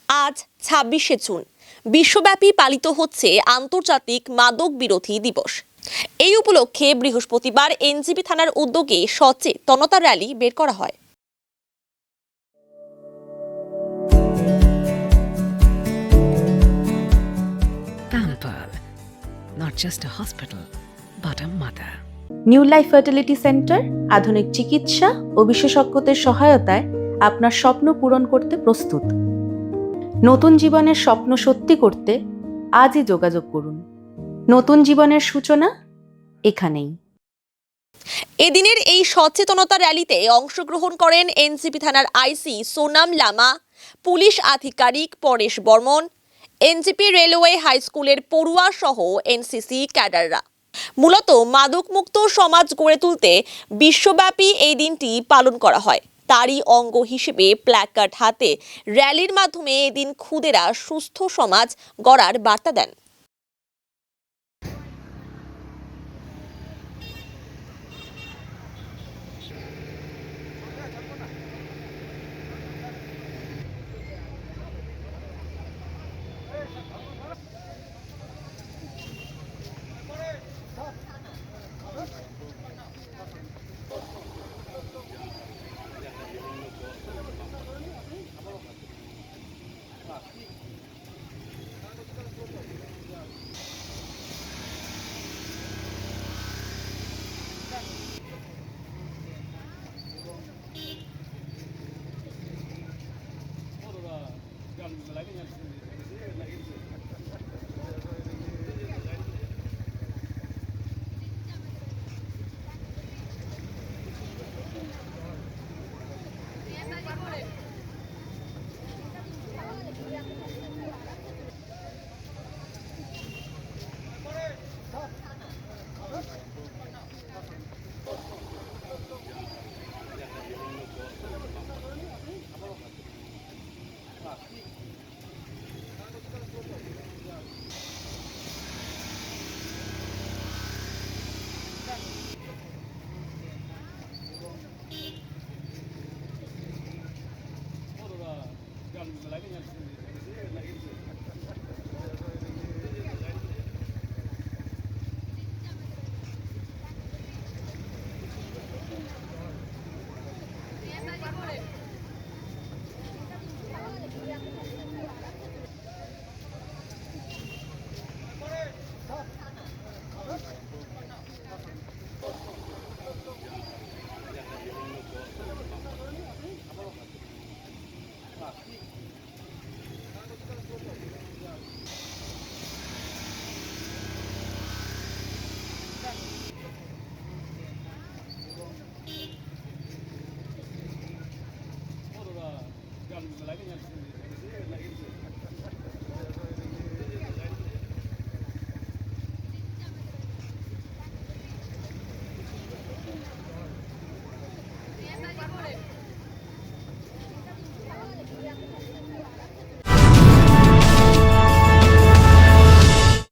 আজ ২৬শে জুন বিশ্বব্যাপী পালিত হচ্ছে আন্তর্জাতিক মাদক বিরোধী দিবস। এই উপলক্ষে বৃহস্পতিবার এনজেপি থানার উদ্যোগে সচেতনতা র্যালি বের করা হয়। Pamper, not just a hospital, but a mother. New life fertility centre আধুনিক চিকিৎসা ও বিশেষজ্ঞদের সহায়তায় আপনার স্বপ্ন পূরণ করতে প্রস্তুত। নতুন জীবনের স্বপ্ন সত্যি করতে আজই যোগাযোগ করুন। নতুন জীবনের সূচনা এখানেই। এদিনের এই সচেতনতা র্যালিতে অংশগ্রহণ করেন এনজেপি থানার আইসি সোনাম লামা, পুলিশ আধিকারিক Paresh Barman, NJP railway high স্কুলের পড়ুয়া সহ এনসিসি ক্যাডাররা। মূলত মাদকমুক্ত সমাজ গড়ে তুলতে বিশ্বব্যাপী এই দিনটি পালন করা হয়। তারই অঙ্গ হিসেবে প্ল্যাকার্ড হাতে র্যালির মাধ্যমে এদিন খুদেরা সুস্থ সমাজ গড়ার বার্তা দেন।